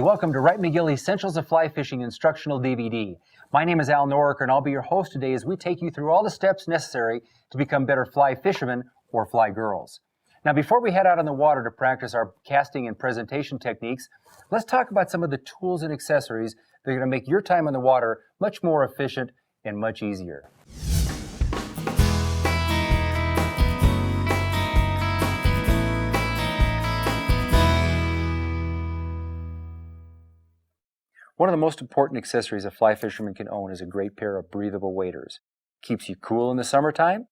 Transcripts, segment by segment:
welcome to Wright McGill Essentials of Fly Fishing Instructional DVD. My name is Al Noriker, and I'll be your host today as we take you through all the steps necessary to become better fly fishermen or fly girls. Now, before we head out on the water to practice our casting and presentation techniques, let's talk about some of the tools and accessories that are going to make your time on the water much more efficient and much easier. One of the most important accessories a fly fisherman can own is a great pair of breathable waders. Keeps you cool in the summertime,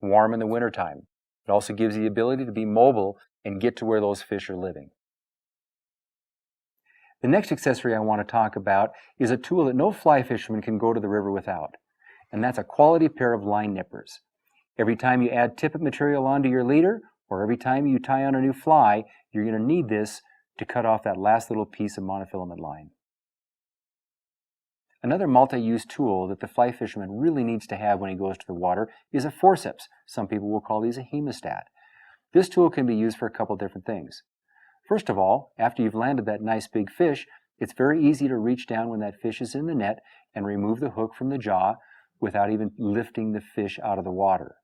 warm in the wintertime. It also gives you the ability to be mobile and get to where those fish are living. The next accessory I want to talk about is a tool that no fly fisherman can go to the river without, and that's a quality pair of line nippers. Every time you add tippet material onto your leader, or every time you tie on a new fly, you're going to need this to cut off that last little piece of monofilament line. Another multi-use tool that the fly fisherman really needs to have when he goes to the water is a forceps. Some people will call these a hemostat. This tool can be used for a couple different things. First of all, after you've landed that nice big fish, it's very easy to reach down when that fish is in the net and remove the hook from the jaw without even lifting the fish out of the water.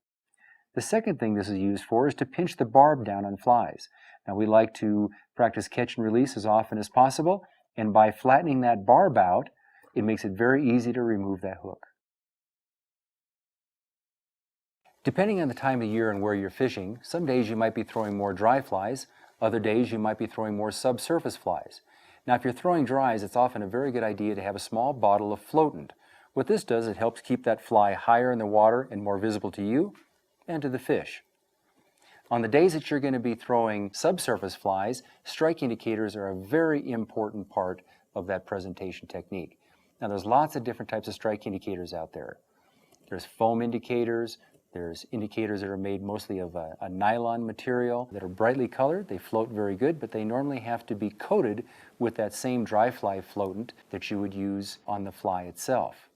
The second thing this is used for is to pinch the barb down on flies. Now, we like to practice catch and release as often as possible, and by flattening that barb out, it makes it very easy to remove that hook. Depending on the time of year and where you're fishing, some days you might be throwing more dry flies, other days you might be throwing more subsurface flies. Now, if you're throwing dries, it's often a very good idea to have a small bottle of Floatant. What this does, it helps keep that fly higher in the water and more visible to you and to the fish. On the days that you're going to be throwing subsurface flies, strike indicators are a very important part of that presentation technique. Now, there's lots of different types of strike indicators out there. There's foam indicators, there's indicators that are made mostly of a nylon material that are brightly colored. They float very good, but they normally have to be coated with that same dry fly floatant that you would use on the fly itself.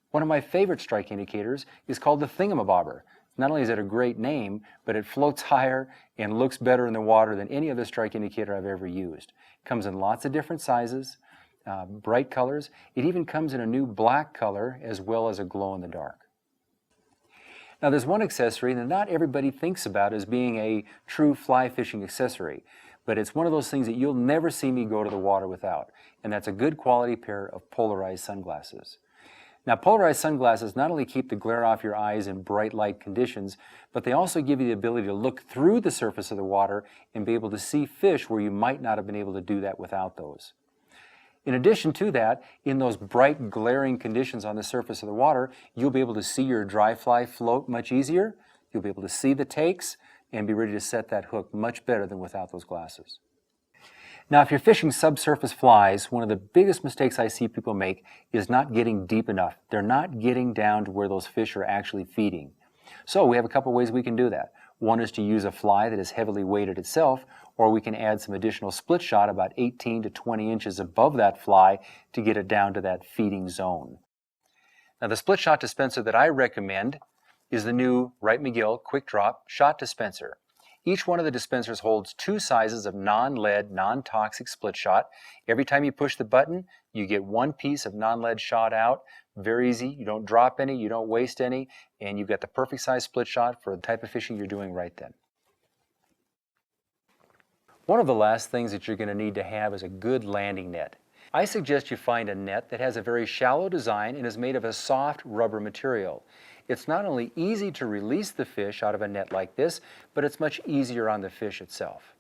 One of my favorite strike indicators is called the thingamabobber. Not only is it a great name, but it floats higher and looks better in the water than any other strike indicator I've ever used. It comes in lots of different sizes. Bright colors. It even comes in a new black color as well as a glow-in-the-dark. Now, there's one accessory that not everybody thinks about as being a true fly fishing accessory, but it's one of those things that you'll never see me go to the water without, and that's a good quality pair of polarized sunglasses. Now, polarized sunglasses not only keep the glare off your eyes in bright light conditions, but they also give you the ability to look through the surface of the water and be able to see fish where you might not have been able to do that without those. In addition to that, in those bright, glaring conditions on the surface of the water, you'll be able to see your dry fly float much easier, you'll be able to see the takes, and be ready to set that hook much better than without those glasses. Now, if you're fishing subsurface flies, one of the biggest mistakes I see people make is not getting deep enough. They're not getting down to where those fish are actually feeding. So we have a couple ways we can do that. One is to use a fly that is heavily weighted itself, or we can add some additional split shot about 18 to 20 inches above that fly to get it down to that feeding zone. Now, the split shot dispenser that I recommend is the new Wright McGill Quick Drop Shot Dispenser. Each one of the dispensers holds two sizes of non-lead, non-toxic split shot. Every time you push the button, you get one piece of non-lead shot out. Very easy. You don't drop any, you don't waste any, and you've got the perfect size split shot for the type of fishing you're doing right then. One of the last things that you're going to need to have is a good landing net. I suggest you find a net that has a very shallow design and is made of a soft rubber material. It's not only easy to release the fish out of a net like this, but it's much easier on the fish itself.